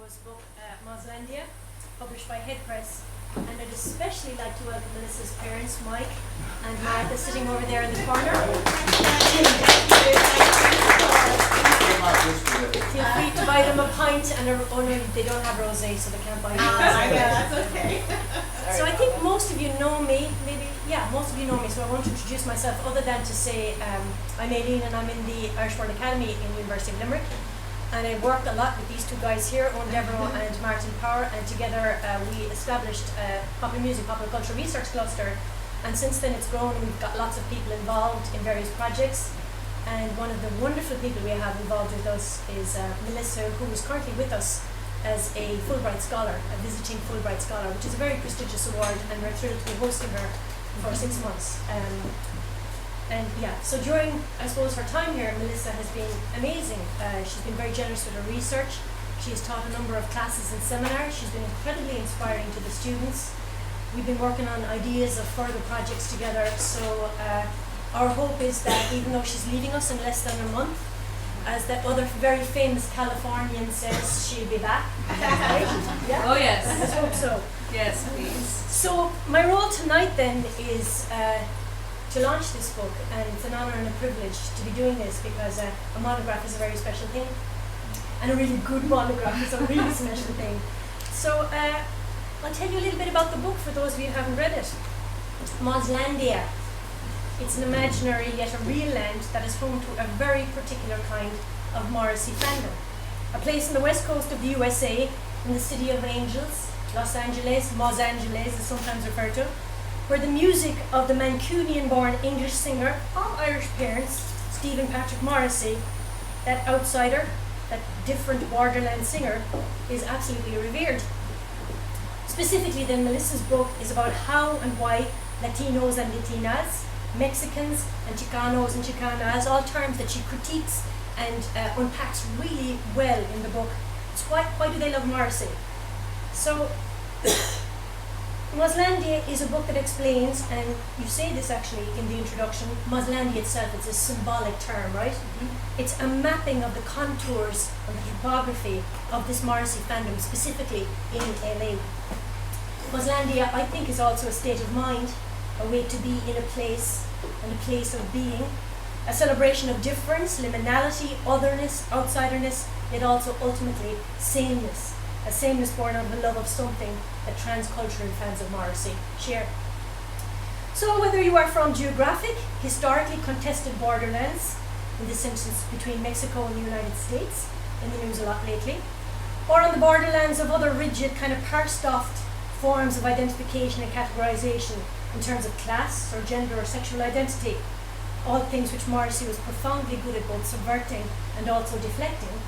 Mexico's book Mozlandia, published by Head Press. And I'd especially like to welcome Melissa's parents, Mike and Martha, sitting over there in the corner. Feel free to buy them a pint, and oh no, they don't have rosé, so they can't buy rosé. Yeah, that's okay. So I think most of you know me, most of you know me, so I won't introduce myself other than to say I'm Aileen and I'm in the Irish World Academy in the University of Limerick. And I worked a lot with these two guys here, Owen Devereux and Martin Power, and together we established Popular Music, Popular Culture Research Cluster. And since then it's grown, and we've got lots of people involved in various projects. And one of the wonderful people we have involved with us is Melissa, who is currently with us as a Fulbright Scholar, a visiting Fulbright Scholar, which is a very prestigious award, and we're thrilled to be hosting her for 6 months. So during, I suppose, her time here, Melissa has been amazing. She's been very generous with her research. She has taught a number of classes and seminars. She's been incredibly inspiring to the students. We've been working on ideas of further projects together. So our hope is that even though she's leaving us in less than a month, as that other very famous Californian says, she'll be back. Right? Yeah? Oh yes. Let's hope so. Yes, please. So my role tonight then is to launch this book, and it's an honour and a privilege to be doing this because a monograph is a very special thing, and a really good monograph is a really special thing. So I'll tell you a little bit about the book for those of you who haven't read it. Mozlandia. It's an imaginary yet a real land that is home to a very particular kind of Morrissey fandom. A place in the west coast of the USA, in the city of Angels, Los Angeles, Mos Angeles is sometimes referred to, where the music of the Mancunian-born English singer of Irish parents, Stephen Patrick Morrissey, that outsider, that different borderland singer, is absolutely revered. Specifically then, Melissa's book is about how and why Latinos and Latinas, Mexicans and Chicanos and Chicanas, all terms that she critiques and unpacks really well in the book. It's why do they love Morrissey? So, Mozlandia is a book that explains, and you say this actually in the introduction, Mozlandia itself, it's a symbolic term, right? Mm-hmm. It's a mapping of the contours of the topography of this Morrissey fandom, specifically in LA. Mozlandia, I think, is also a state of mind, a way to be in a place, and a place of being, a celebration of difference, liminality, otherness, outsiderness, yet also ultimately sameness. A sameness born out of the love of something that transcultural fans of Morrissey share. So whether you are from geographic, historically contested borderlands, in this instance between Mexico and the United States, in the news a lot lately, or on the borderlands of other rigid, kind of parsed off forms of identification and categorization in terms of class or gender or sexual identity, all things which Morrissey was profoundly good at both subverting and also deflecting,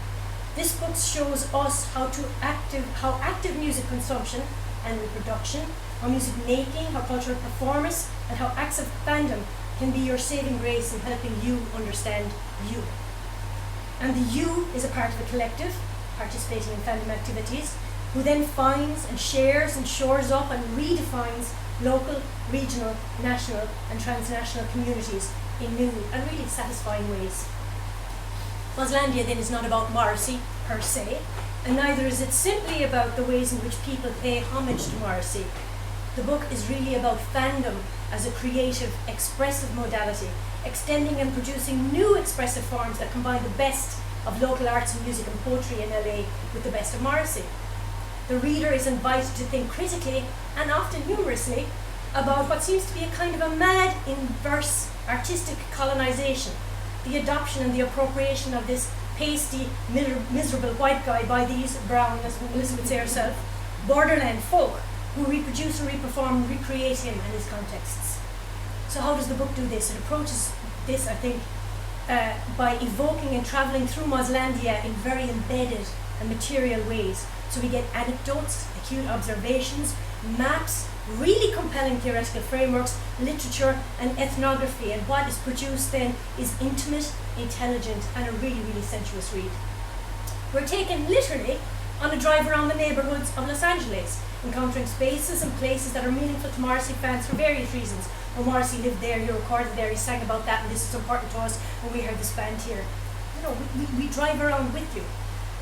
this book shows us how active music consumption and reproduction, how music making, how cultural performance, and how acts of fandom can be your saving grace in helping you understand you. And the you is a part of a collective, participating in fandom activities, who then finds and shares and shores up and redefines local, regional, national, and transnational communities in new and really satisfying ways. Mozlandia then is not about Morrissey per se, and neither is it simply about the ways in which people pay homage to Morrissey. The book is really about fandom as a creative, expressive modality, extending and producing new expressive forms that combine the best of local arts and music and poetry in LA with the best of Morrissey. The reader is invited to think critically and often humorously about what seems to be a kind of a mad inverse artistic colonization, the adoption and the appropriation of this pasty, miserable white guy by these brown, as Melissa would say herself, borderland folk who reproduce and reperform and recreate him and his contexts. So how does the book do this? It approaches this, I think, by evoking and travelling through Mozlandia in very embedded and material ways. So we get anecdotes, acute observations, maps, really compelling theoretical frameworks, literature and ethnography, and what is produced then is intimate, intelligent, and a really, really sensuous read. We're taken literally on a drive around the neighbourhoods of Los Angeles, encountering spaces and places that are meaningful to Morrissey fans for various reasons. Well, Morrissey lived there, he recorded there, he sang about that, and this is important to us, and we heard this band here. You know, we drive around with you.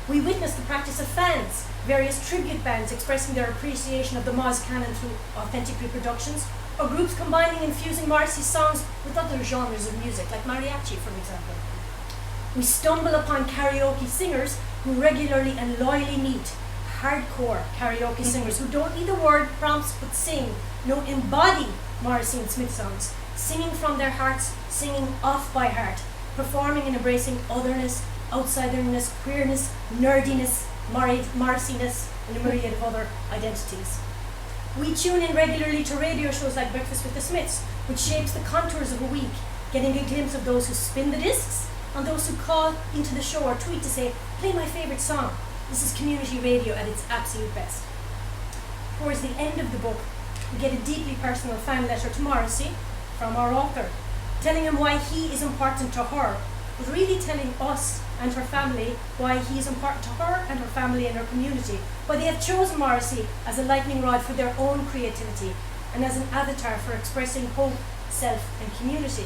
We witnessed the practice of fans, various tribute bands expressing their appreciation of the Moz canon through authentic reproductions, or groups combining and fusing Morrissey's songs with other genres of music, like mariachi, for example. We stumble upon karaoke singers who regularly and loyally meet hardcore karaoke singers who don't need the word prompts but sing, no, embody Morrissey and Smith songs, singing from their hearts, singing off by heart, performing and embracing otherness, outsiderness, queerness, nerdiness, Morrissiness, and a myriad of other identities. We tune in regularly to radio shows like Breakfast with the Smiths, which shapes the contours of a week, getting a glimpse of those who spin the discs and those who call into the show or tweet to say, play my favourite song. This is community radio at its absolute best. Towards the end of the book, we get a deeply personal fan letter to Morrissey from our author, telling him why he is important to her, but really telling us and her family why he is important to her and her family and her community, why they have chosen Morrissey as a lightning rod for their own creativity and as an avatar for expressing hope, self and community.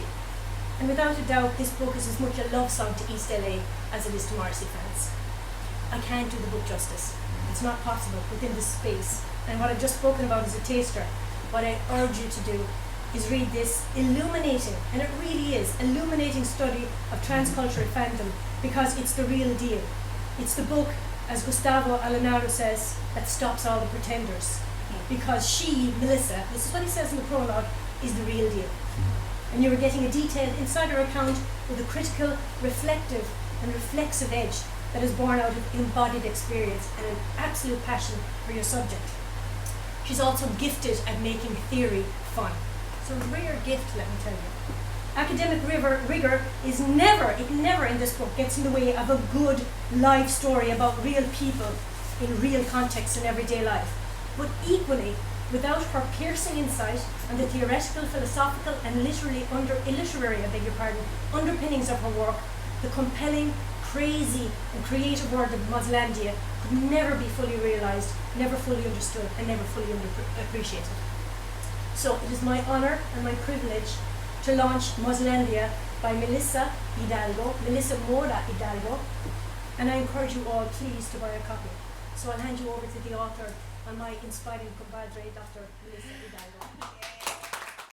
And without a doubt, this book is as much a love song to East LA as it is to Morrissey fans. I can't do the book justice. It's not possible within this space. And what I've just spoken about is a taster. What I urge you to do is read this illuminating, and it really is, illuminating study of transcultural fandom, because it's the real deal. It's the book, as Gustavo Alenaro says, that stops all the pretenders. Because she, Melissa, this is what he says in the prologue, is the real deal. And you are getting a detailed insider account with a critical, reflective and reflexive edge that is born out of embodied experience and an absolute passion for your subject. She's also gifted at making theory fun. It's a rare gift, let me tell you. Academic rigor is never in this book gets in the way of a good live story about real people in real contexts in everyday life. But equally, without her piercing insight and the theoretical, philosophical and literary underpinnings of her work, the compelling, crazy and creative world of Mozlandia could never be fully realised, never fully understood and never fully appreciated. So it is my honour and my privilege to launch Mozlandia by Melissa Mora Hidalgo, and I encourage you all please to buy a copy. So I'll hand you over to the author and my inspiring compadre, Dr. Melissa Hidalgo.